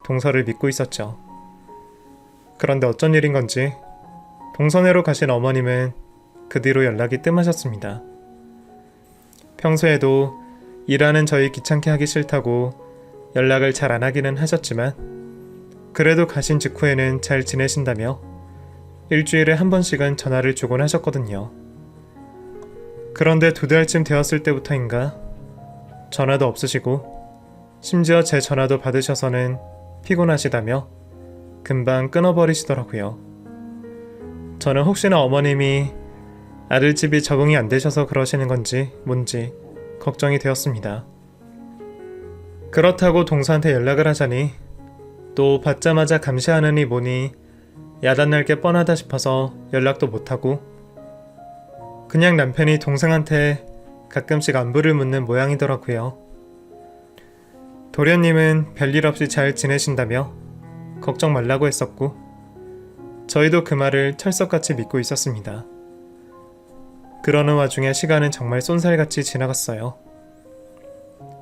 동서를 믿고 있었죠. 그런데 어쩐 일인 건지 동서내로 가신 어머님은 그 뒤로 연락이 뜸하셨습니다. 평소에도 일하는 저희 귀찮게 하기 싫다고 연락을 잘 안 하기는 하셨지만 그래도 가신 직후에는 잘 지내신다며 일주일에 한 번씩은 전화를 주곤 하셨거든요. 그런데 2달쯤 되었을 때부터인가 전화도 없으시고 심지어 제 전화도 받으셔서는 피곤하시다며 금방 끊어버리시더라고요. 저는 혹시나 어머님이 아들집이 적응이 안 되셔서 그러시는 건지 뭔지 걱정이 되었습니다. 그렇다고 동서한테 연락을 하자니 또 받자마자 감시하느니 뭐니 야단날 게 뻔하다 싶어서 연락도 못하고 그냥 남편이 동생한테 가끔씩 안부를 묻는 모양이더라고요. 도련님은 별일 없이 잘 지내신다며 걱정 말라고 했었고 저희도 그 말을 철석같이 믿고 있었습니다. 그러는 와중에 시간은 정말 쏜살같이 지나갔어요.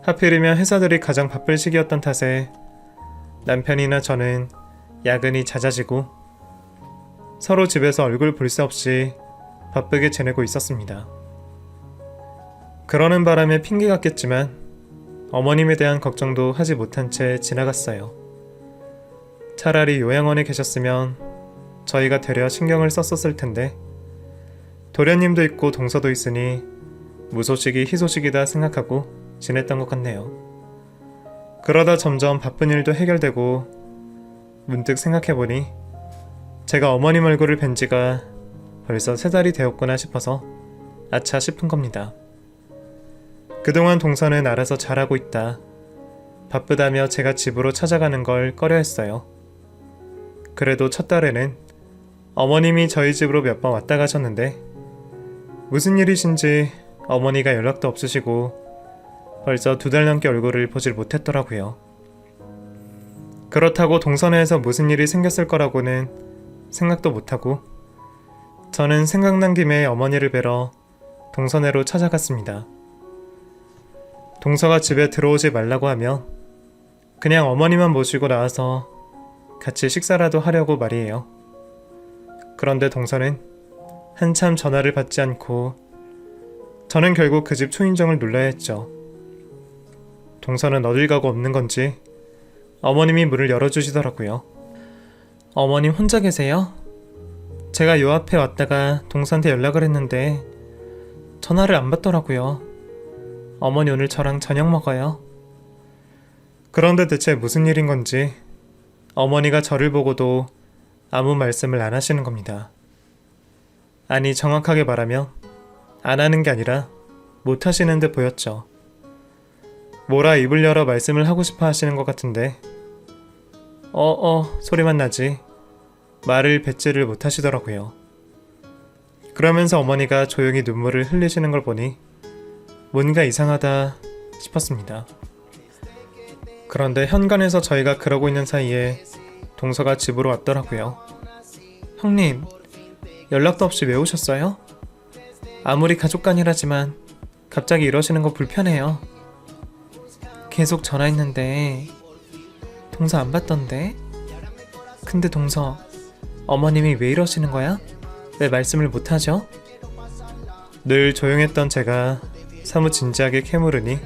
하필이면 회사들이 가장 바쁠 시기였던 탓에 남편이나 저는 야근이 잦아지고 서로 집에서 얼굴 볼 새 없이 바쁘게 지내고 있었습니다. 그러는 바람에 핑계 같겠지만 어머님에 대한 걱정도 하지 못한 채 지나갔어요. 차라리 요양원에 계셨으면 저희가 되려 신경을 썼었을 텐데 도련님도 있고 동서도 있으니 무소식이 희소식이다 생각하고 지냈던 것 같네요. 그러다 점점 바쁜 일도 해결되고 문득 생각해보니 제가 어머님 얼굴을 뵌 지가 벌써 3달이 되었구나 싶어서 아차 싶은 겁니다. 그동안 동서는 알아서 잘하고 있다. 바쁘다며 제가 집으로 찾아가는 걸 꺼려했어요. 그래도 첫 달에는 어머님이 저희 집으로 몇 번 왔다 가셨는데 무슨 일이신지 어머니가 연락도 없으시고 벌써 2달 넘게 얼굴을 보질 못했더라고요. 그렇다고 동서내에서 무슨 일이 생겼을 거라고는 생각도 못하고 저는 생각난 김에 어머니를 뵈러 동서내로 찾아갔습니다. 동서가 집에 들어오지 말라고 하면 그냥 어머니만 모시고 나와서 같이 식사라도 하려고 말이에요. 그런데 동서는 한참 전화를 받지 않고 저는 결국 그 집 초인종을 눌러야 했죠. 동서는 어딜 가고 없는 건지 어머님이 문을 열어주시더라고요. 어머님 혼자 계세요? 제가 요 앞에 왔다가 동서한테 연락을 했는데 전화를 안 받더라고요. 어머니 오늘 저랑 저녁 먹어요. 그런데 대체 무슨 일인 건지 어머니가 저를 보고도 아무 말씀을 안 하시는 겁니다. 아니 정확하게 말하면 안 하는 게 아니라 못 하시는 듯 보였죠. 뭐라 입을 열어 말씀을 하고 싶어 하시는 것 같은데 소리만 나지 말을 뱉지를 못하시더라고요. 그러면서 어머니가 조용히 눈물을 흘리시는 걸 보니 뭔가 이상하다 싶었습니다. 그런데 현관에서 저희가 그러고 있는 사이에 동서가 집으로 왔더라고요. 형님, 연락도 없이 왜 오셨어요? 아무리 가족간이라지만 갑자기 이러시는 거 불편해요. 계속 전화했는데 동서 안 받던데? 근데 동서, 어머님이 왜 이러시는 거야? 왜 말씀을 못하죠? 늘 조용했던 제가 사뭇 진지하게 캐물으니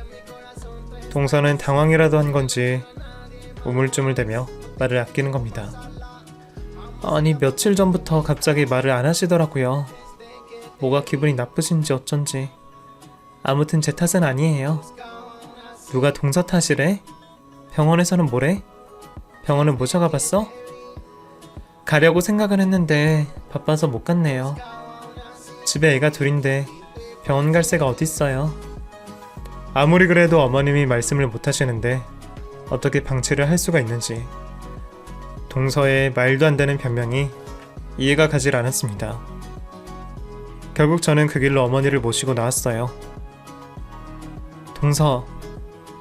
동서는 당황이라도 한 건지 우물쭈물대며 말을 아끼는 겁니다. 아니 며칠 전부터 갑자기 말을 안 하시더라고요. 뭐가 기분이 나쁘신지 어쩐지. 아무튼 제 탓은 아니에요. 누가 동서 탓이래? 병원에서는 뭐래? 병원은 모셔가 봤어? 가려고 생각은 했는데 바빠서 못 갔네요. 집에 애가 둘인데 병원 갈 새가 어딨어요. 아무리 그래도 어머님이 말씀을 못 하시는데 어떻게 방치를 할 수가 있는지 동서의 말도 안 되는 변명이 이해가 가질 않았습니다. 결국 저는 그 길로 어머니를 모시고 나왔어요. 동서,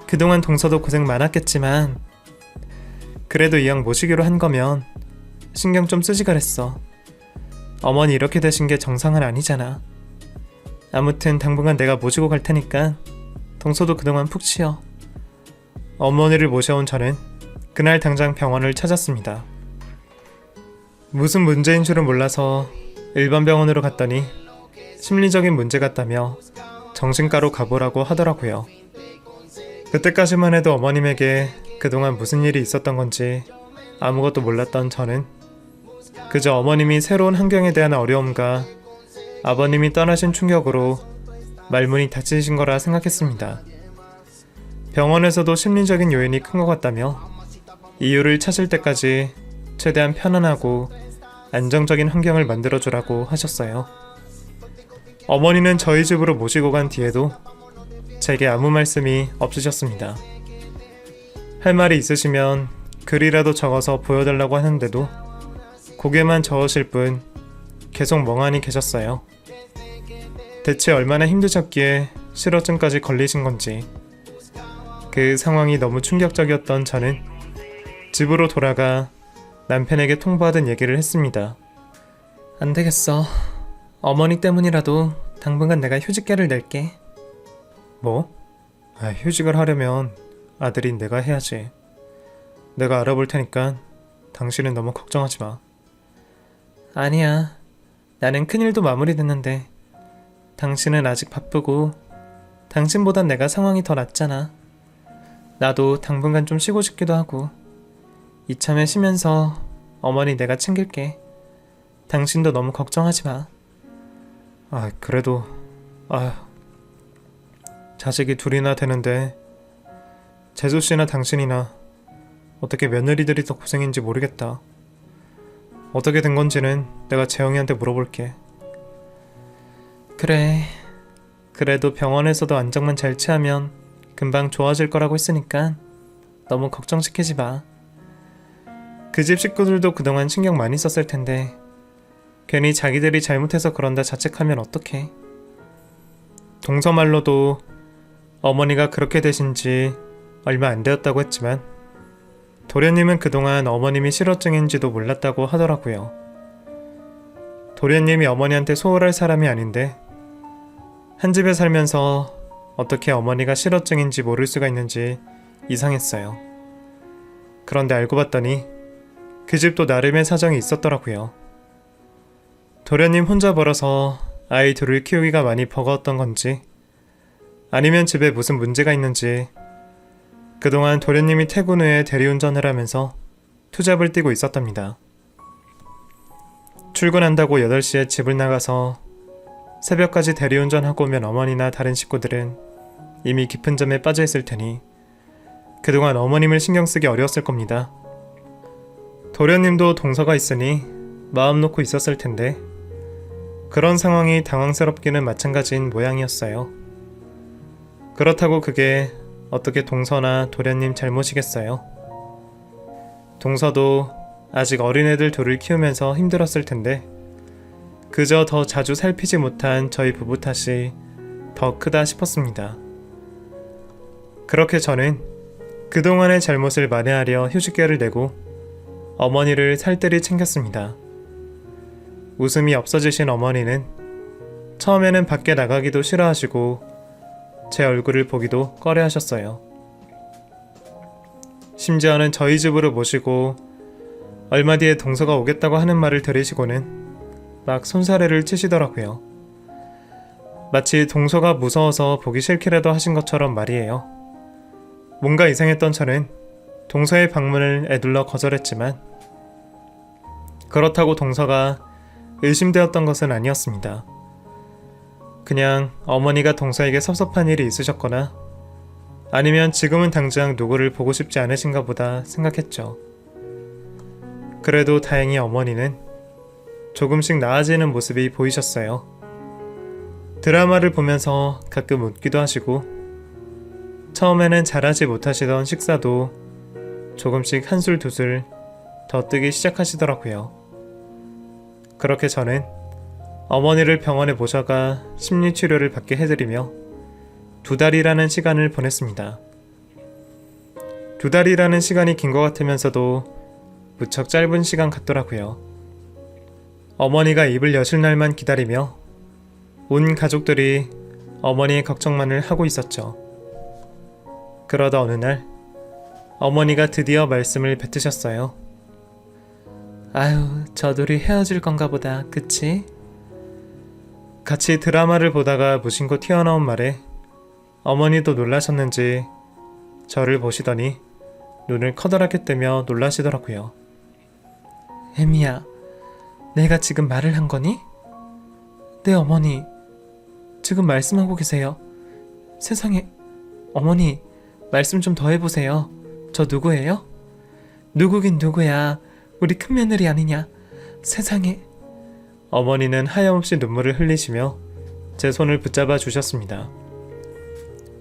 그동안 동서도 고생 많았겠지만 그래도 이왕 모시기로 한 거면 신경 좀 쓰지 그랬어. 어머니 이렇게 되신 게 정상은 아니잖아. 아무튼 당분간 내가 모시고 갈 테니까 동서도 그동안 푹 쉬어. 어머니를 모셔온 저는 그날 당장 병원을 찾았습니다. 무슨 문제인 줄은 몰라서 일반 병원으로 갔더니 심리적인 문제 같다며 정신과로 가보라고 하더라고요. 그때까지만 해도 어머님에게 그동안 무슨 일이 있었던 건지 아무것도 몰랐던 저는 그저 어머님이 새로운 환경에 대한 어려움과 아버님이 떠나신 충격으로 말문이 닫히신 거라 생각했습니다. 병원에서도 심리적인 요인이 큰 것 같다며 이유를 찾을 때까지 최대한 편안하고 안정적인 환경을 만들어주라고 하셨어요. 어머니는 저희 집으로 모시고 간 뒤에도 제게 아무 말씀이 없으셨습니다. 할 말이 있으시면 글이라도 적어서 보여달라고 하는데도 고개만 저으실 뿐 계속 멍하니 계셨어요. 대체 얼마나 힘드셨기에 실어증까지 걸리신 건지. 그 상황이 너무 충격적이었던 저는 집으로 돌아가 남편에게 통보하듯 얘기를 했습니다. 안 되겠어. 어머니 때문이라도 당분간 내가 휴직계를 낼게. 뭐? 휴직을 하려면 아들인 내가 해야지. 내가 알아볼 테니까 당신은 너무 걱정하지 마. 아니야. 나는 큰일도 마무리됐는데 당신은 아직 바쁘고 당신보단 내가 상황이 더 낫잖아. 나도 당분간 좀 쉬고 싶기도 하고 이참에 쉬면서 어머니 내가 챙길게. 당신도 너무 걱정하지 마. 그래도 자식이 둘이나 되는데 재수씨나 당신이나 어떻게 며느리들이 더 고생인지 모르겠다. 어떻게 된 건지는 내가 재영이한테 물어볼게. 그래. 그래도 병원에서도 안정만 잘 취하면 금방 좋아질 거라고 했으니까 너무 걱정시키지 마. 그 집 식구들도 그동안 신경 많이 썼을 텐데 괜히 자기들이 잘못해서 그런다 자책하면 어떡해. 동서말로도 어머니가 그렇게 되신 지 얼마 안 되었다고 했지만 도련님은 그동안 어머님이 실어증인지도 몰랐다고 하더라고요. 도련님이 어머니한테 소홀할 사람이 아닌데 한 집에 살면서 어떻게 어머니가 실어증인지 모를 수가 있는지 이상했어요. 그런데 알고 봤더니 그 집도 나름의 사정이 있었더라고요. 도련님 혼자 벌어서 아이 둘을 키우기가 많이 버거웠던 건지 아니면 집에 무슨 문제가 있는지 그동안 도련님이 퇴근 후에 대리운전을 하면서 투잡을 뛰고 있었답니다. 출근한다고 8시에 집을 나가서 새벽까지 대리운전하고 오면 어머니나 다른 식구들은 이미 깊은 잠에 빠져 있을 테니 그동안 어머님을 신경 쓰기 어려웠을 겁니다. 도련님도 동서가 있으니 마음 놓고 있었을 텐데 그런 상황이 당황스럽기는 마찬가지인 모양이었어요. 그렇다고 그게 어떻게 동서나 도련님 잘못이겠어요? 동서도 아직 어린애들 둘을 키우면서 힘들었을 텐데 그저 더 자주 살피지 못한 저희 부부 탓이 더 크다 싶었습니다. 그렇게 저는 그동안의 잘못을 만회하려 휴직계를 내고 어머니를 살뜰히 챙겼습니다. 웃음이 없어지신 어머니는 처음에는 밖에 나가기도 싫어하시고 제 얼굴을 보기도 꺼려하셨어요. 심지어는 저희 집으로 모시고 얼마 뒤에 동서가 오겠다고 하는 말을 들으시고는 막 손사래를 치시더라고요. 마치 동서가 무서워서 보기 싫기라도 하신 것처럼 말이에요. 뭔가 이상했던 저는 동서의 방문을 애둘러 거절했지만 그렇다고 동서가 의심되었던 것은 아니었습니다. 그냥 어머니가 동서에게 섭섭한 일이 있으셨거나 아니면 지금은 당장 누구를 보고 싶지 않으신가 보다 생각했죠. 그래도 다행히 어머니는 조금씩 나아지는 모습이 보이셨어요. 드라마를 보면서 가끔 웃기도 하시고 처음에는 잘하지 못하시던 식사도 조금씩 한술 두술 더 뜨기 시작하시더라고요. 그렇게 저는 어머니를 병원에 모셔가 심리치료를 받게 해드리며 2달이라는 시간을 보냈습니다. 2달이라는 시간이 긴 것 같으면서도 무척 짧은 시간 같더라고요. 어머니가 입을 여실 날만 기다리며 온 가족들이 어머니의 걱정만을 하고 있었죠. 그러다 어느 날 어머니가 드디어 말씀을 뱉으셨어요. 아유, 저 둘이 헤어질 건가 보다, 그치? 같이 드라마를 보다가 무심코 튀어나온 말에 어머니도 놀라셨는지 저를 보시더니 눈을 커다랗게 뜨며 놀라시더라고요. 혜미야, 내가 지금 말을 한 거니? 네, 어머니. 지금 말씀하고 계세요. 세상에, 어머니, 말씀 좀 더 해보세요. 저 누구예요? 누구긴 누구야. 우리 큰며느리 아니냐. 세상에. 어머니는 하염없이 눈물을 흘리시며 제 손을 붙잡아 주셨습니다.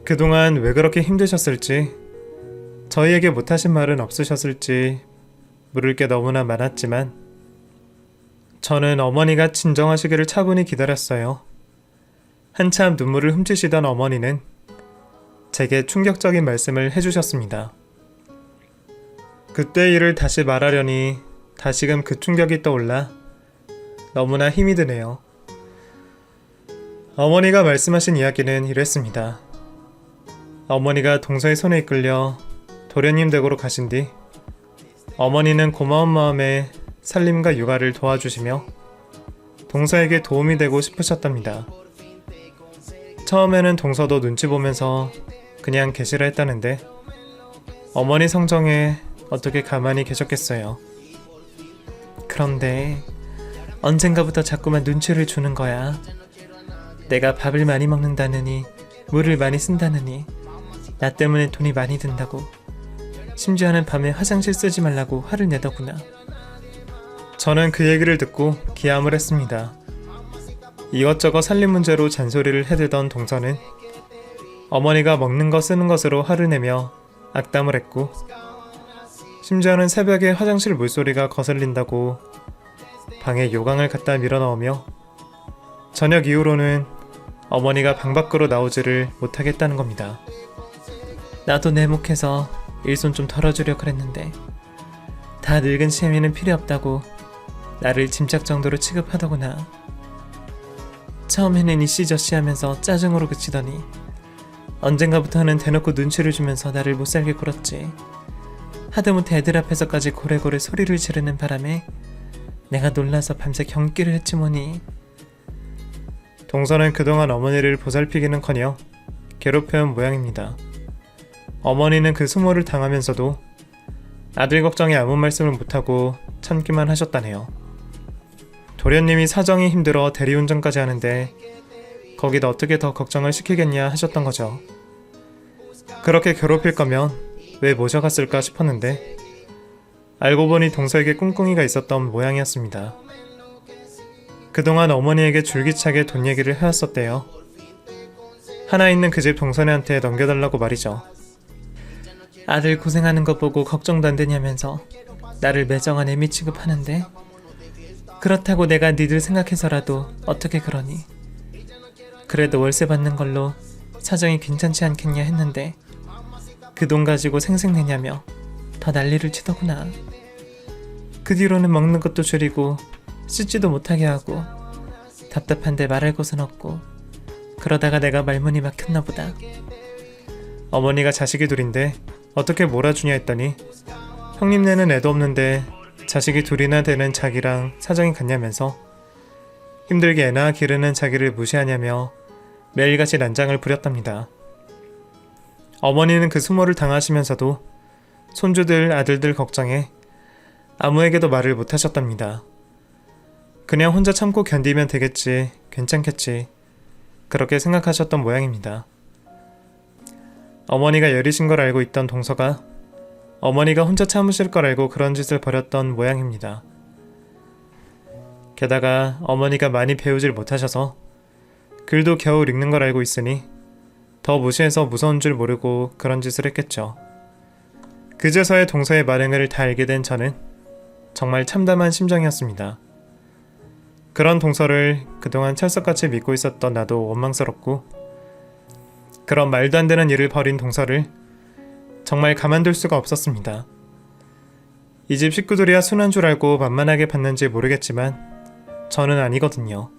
그동안 왜 그렇게 힘드셨을지, 저희에게 못하신 말은 없으셨을지 물을 게 너무나 많았지만 저는 어머니가 진정하시기를 차분히 기다렸어요. 한참 눈물을 훔치시던 어머니는 제게 충격적인 말씀을 해주셨습니다. 그때 일을 다시 말하려니 다시금 그 충격이 떠올라 너무나 힘이 드네요. 어머니가 말씀하신 이야기는 이랬습니다. 어머니가 동서의 손에 이끌려 도련님 댁으로 가신 뒤 어머니는 고마운 마음에 살림과 육아를 도와주시며 동서에게 도움이 되고 싶으셨답니다. 처음에는 동서도 눈치 보면서 그냥 계시라 했다는데 어머니 성정에 어떻게 가만히 계셨겠어요. 그런데 언젠가부터 자꾸만 눈치를 주는 거야. 내가 밥을 많이 먹는다느니 물을 많이 쓴다느니 나 때문에 돈이 많이 든다고, 심지어는 밤에 화장실 쓰지 말라고 화를 내더구나. 저는 그 얘기를 듣고 기함을 했습니다. 이것저것 살림 문제로 잔소리를 해대던 동서는 어머니가 먹는 거 쓰는 것으로 화를 내며 악담을 했고, 심지어는 새벽에 화장실 물소리가 거슬린다고 방에 요강을 갖다 밀어넣으며 저녁 이후로는 어머니가 방 밖으로 나오지를 못하겠다는 겁니다. 나도 내목해서 일손 좀 덜어주려 그랬는데 다 늙은 시애미는 필요 없다고 나를 짐짝 정도로 취급하더구나. 처음에는 이씨저씨 하면서 짜증으로 그치더니 언젠가부터는 대놓고 눈치를 주면서 나를 못살게 굴었지. 하다못해 애들 앞에서까지 고래고래 소리를 지르는 바람에 내가 놀라서 밤새 경기를 했지 뭐니. 동서는 그동안 어머니를 보살피기는커녕 괴롭혀온 모양입니다. 어머니는 그 수모를 당하면서도 아들 걱정에 아무 말씀을 못하고 참기만 하셨다네요. 도련님이 사정이 힘들어 대리운전까지 하는데 거기다 어떻게 더 걱정을 시키겠냐 하셨던 거죠. 그렇게 괴롭힐 거면 왜 모셔갔을까 싶었는데 알고 보니 동서에게 꿍꿍이가 있었던 모양이었습니다. 그동안 어머니에게 줄기차게 돈 얘기를 해왔었대요. 하나 있는 그 집 동서네한테 넘겨달라고 말이죠. 아들 고생하는 거 보고 걱정도 안 되냐면서 나를 매정한 애미 취급하는데, 그렇다고 내가 니들 생각해서라도 어떻게 그러니. 그래도 월세 받는 걸로 사정이 괜찮지 않겠냐 했는데 그 돈 가지고 생색내냐며 더 난리를 치더구나. 그 뒤로는 먹는 것도 줄이고 씻지도 못하게 하고 답답한데 말할 곳은 없고, 그러다가 내가 말문이 막혔나 보다. 어머니가 자식이 둘인데 어떻게 몰아주냐 했더니 형님네는 애도 없는데 자식이 둘이나 되는 자기랑 사정이 같냐면서 힘들게 애나 기르는 자기를 무시하냐며 매일같이 난장을 부렸답니다. 어머니는 그 수모를 당하시면서도 손주들 아들들 걱정에 아무에게도 말을 못하셨답니다. 그냥 혼자 참고 견디면 되겠지, 괜찮겠지, 그렇게 생각하셨던 모양입니다. 어머니가 여리신 걸 알고 있던 동서가 어머니가 혼자 참으실 걸 알고 그런 짓을 벌였던 모양입니다. 게다가 어머니가 많이 배우질 못하셔서 글도 겨우 읽는 걸 알고 있으니 더 무시해서 무서운 줄 모르고 그런 짓을 했겠죠. 그제서야 동서의 만행을 다 알게 된 저는 정말 참담한 심정이었습니다. 그런 동서를 그동안 철석같이 믿고 있었던 나도 원망스럽고, 그런 말도 안 되는 일을 벌인 동서를 정말 가만둘 수가 없었습니다. 이 집 식구들이야 순한 줄 알고 만만하게 봤는지 모르겠지만 저는 아니거든요.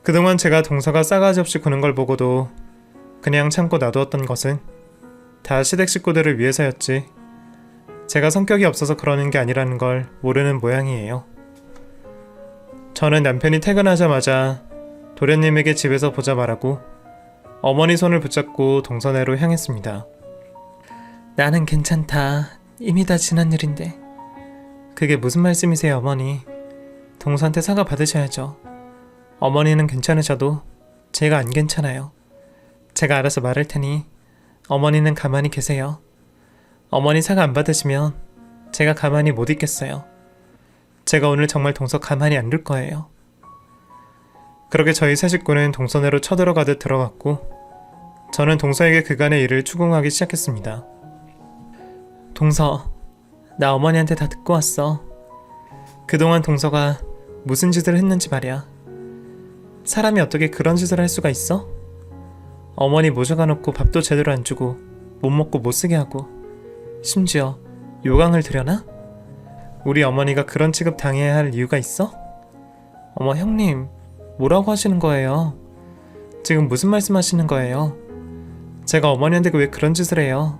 그동안 제가 동서가 싸가지 없이 구는 걸 보고도 그냥 참고 놔두었던 것은 다 시댁 식구들을 위해서였지 제가 성격이 없어서 그러는 게 아니라는 걸 모르는 모양이에요. 저는 남편이 퇴근하자마자 도련님에게 집에서 보자 말하고 어머니 손을 붙잡고 동선회로 향했습니다. 나는 괜찮다. 이미 다 지난 일인데. 그게 무슨 말씀이세요, 어머니? 동서한테 사과 받으셔야죠. 어머니는 괜찮으셔도 제가 안 괜찮아요. 제가 알아서 말할 테니 어머니는 가만히 계세요. 어머니 사과 안 받으시면 제가 가만히 못 있겠어요. 제가 오늘 정말 동서 가만히 안 둘 거예요. 그렇게 저희 세 식구는 동선회로 쳐들어가듯 들어갔고 저는 동서에게 그간의 일을 추궁하기 시작했습니다. 동서, 나 어머니한테 다 듣고 왔어. 그동안 동서가 무슨 짓을 했는지 말이야. 사람이 어떻게 그런 짓을 할 수가 있어? 어머니 모셔가 놓고 밥도 제대로 안 주고 못 먹고 못 쓰게 하고 심지어 요강을 들여나? 우리 어머니가 그런 취급 당해야 할 이유가 있어? 어머 형님, 뭐라고 하시는 거예요? 지금 무슨 말씀 하시는 거예요? 제가 어머니한테 왜 그런 짓을 해요?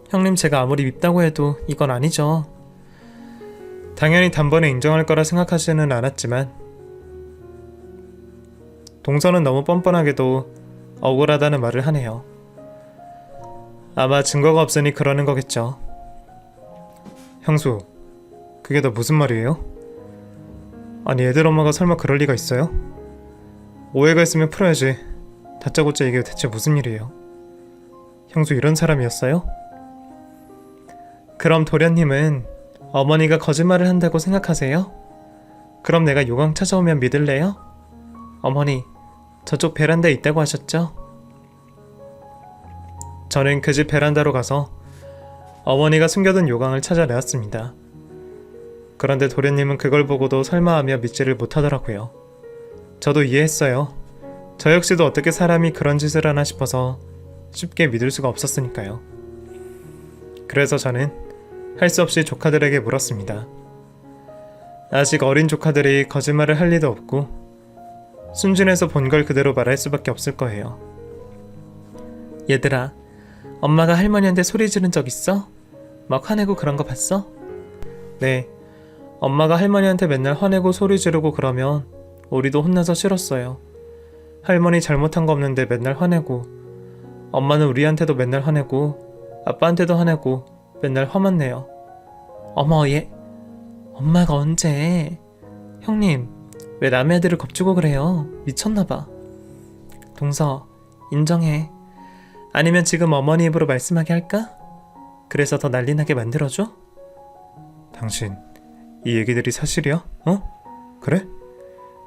형님, 제가 아무리 밉다고 해도 이건 아니죠. 당연히 단번에 인정할 거라 생각하지는 않았지만 동서는 너무 뻔뻔하게도 억울하다는 말을 하네요. 아마 증거가 없으니 그러는 거겠죠. 형수, 그게 다 무슨 말이에요? 아니 애들 엄마가 설마 그럴 리가 있어요? 오해가 있으면 풀어야지. 다짜고짜 이게 대체 무슨 일이에요? 형수 이런 사람이었어요? 그럼 도련님은 어머니가 거짓말을 한다고 생각하세요? 그럼 내가 요강 찾아오면 믿을래요? 어머니, 저쪽 베란다에 있다고 하셨죠? 저는 그 집 베란다로 가서 어머니가 숨겨둔 요강을 찾아내었습니다. 그런데 도련님은 그걸 보고도 설마하며 믿지를 못하더라고요. 저도 이해했어요. 저 역시도 어떻게 사람이 그런 짓을 하나 싶어서 쉽게 믿을 수가 없었으니까요. 그래서 저는 할 수 없이 조카들에게 물었습니다. 아직 어린 조카들이 거짓말을 할 리도 없고 순진해서 본 걸 그대로 말할 수밖에 없을 거예요. 얘들아, 엄마가 할머니한테 소리 지른 적 있어? 막 화내고 그런 거 봤어? 네, 엄마가 할머니한테 맨날 화내고 소리 지르고 그러면 우리도 혼나서 싫었어요. 할머니 잘못한 거 없는데 맨날 화내고 엄마는 우리한테도 맨날 화내고 아빠한테도 화내고 맨날 화만 내요. 어머 얘 엄마가 언제? 형님 왜 남의 애들을 겁주고 그래요? 미쳤나봐. 동서 인정해. 아니면 지금 어머니 입으로 말씀하게 할까? 그래서 더 난리나게 만들어줘? 당신 이 얘기들이 사실이야? 어? 그래?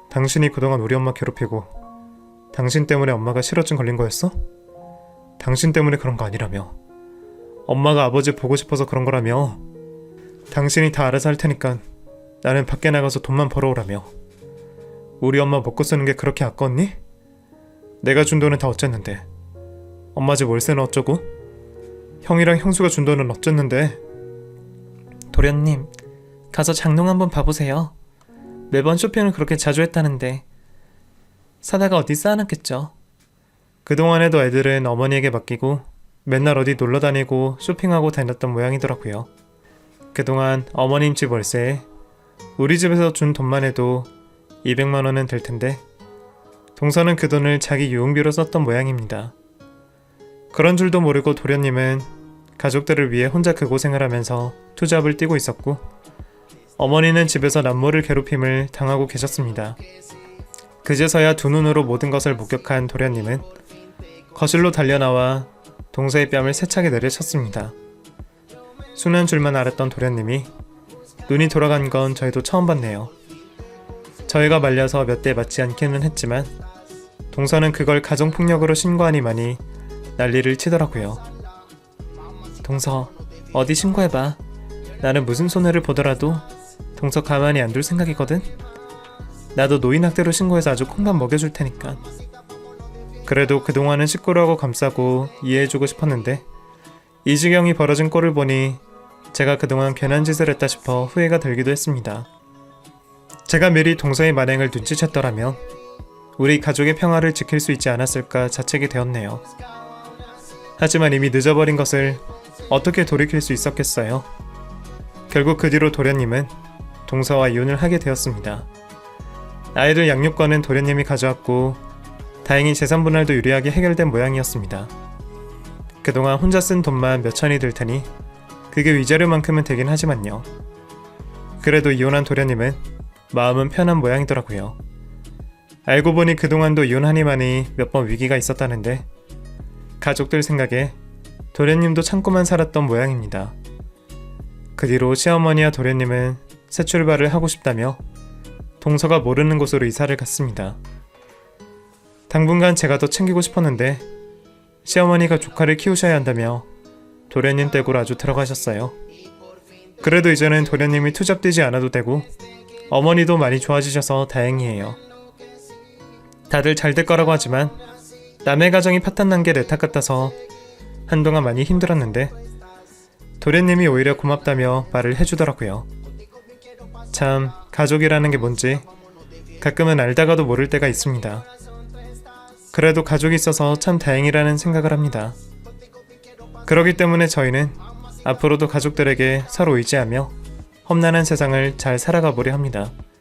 당신이 그동안 우리 엄마 괴롭히고 당신 때문에 엄마가 실어증 걸린 거였어? 당신 때문에 그런 거 아니라며. 엄마가 아버지 보고 싶어서 그런 거라며. 당신이 다 알아서 할 테니까 나는 밖에 나가서 돈만 벌어오라며. 우리 엄마 먹고 쓰는 게 그렇게 아까웠니? 내가 준 돈은 다 어쨌는데. 엄마 집 월세는 어쩌고? 형이랑 형수가 준 돈은 어쨌는데. 도련님, 가서 장롱 한번 봐보세요. 매번 쇼핑을 그렇게 자주 했다는데 사다가 어디 쌓아놨겠죠. 그동안에도 애들은 어머니에게 맡기고 맨날 어디 놀러다니고 쇼핑하고 다녔던 모양이더라고요. 그동안 어머님 집 월세에 우리 집에서 준 돈만 해도 200만 원은 될 텐데 동서는 그 돈을 자기 유흥비로 썼던 모양입니다. 그런 줄도 모르고 도련님은 가족들을 위해 혼자 그 고생을 하면서 투잡을 뛰고 있었고 어머니는 집에서 남모를 괴롭힘을 당하고 계셨습니다. 그제서야 두 눈으로 모든 것을 목격한 도련님은 거실로 달려나와 동서의 뺨을 세차게 내리쳤습니다. 순한 줄만 알았던 도련님이 눈이 돌아간 건 저희도 처음 봤네요. 저희가 말려서 몇 대 맞지 않기는 했지만 동서는 그걸 가정폭력으로 신고하니만이 난리를 치더라고요. 동서, 어디 신고해봐. 나는 무슨 손해를 보더라도 동서 가만히 안 둘 생각이거든. 나도 노인학대로 신고해서 아주 콩밥 먹여줄 테니까. 그래도 그동안은 식구라고 감싸고 이해해주고 싶었는데 이 지경이 벌어진 꼴을 보니 제가 그동안 괜한 짓을 했다 싶어 후회가 들기도 했습니다. 제가 미리 동서의 만행을 눈치챘더라면 우리 가족의 평화를 지킬 수 있지 않았을까 자책이 되었네요. 하지만 이미 늦어버린 것을 어떻게 돌이킬 수 있었겠어요. 결국 그 뒤로 도련님은 동서와 이혼을 하게 되었습니다. 아이들 양육권은 도련님이 가져왔고 다행히 재산 분할도 유리하게 해결된 모양이었습니다. 그동안 혼자 쓴 돈만 몇 천이 들 테니 그게 위자료만큼은 되긴 하지만요. 그래도 이혼한 도련님은 마음은 편한 모양이더라고요. 알고 보니 그동안도 이혼하니만이 몇 번 위기가 있었다는데 가족들 생각에 도련님도 참고만 살았던 모양입니다. 그 뒤로 시어머니와 도련님은 새 출발을 하고 싶다며 동서가 모르는 곳으로 이사를 갔습니다. 당분간 제가 더 챙기고 싶었는데 시어머니가 조카를 키우셔야 한다며 도련님 댁으로 아주 들어가셨어요. 그래도 이제는 도련님이 투잡되지 않아도 되고 어머니도 많이 좋아지셔서 다행이에요. 다들 잘 될 거라고 하지만 남의 가정이 파탄난 게 내 탓 같아서 한동안 많이 힘들었는데 도련님이 오히려 고맙다며 말을 해주더라고요. 참 가족이라는 게 뭔지 가끔은 알다가도 모를 때가 있습니다. 그래도 가족이 있어서 참 다행이라는 생각을 합니다. 그렇기 때문에 저희는 앞으로도 가족들에게 서로 의지하며 험난한 세상을 잘 살아가 보려 합니다.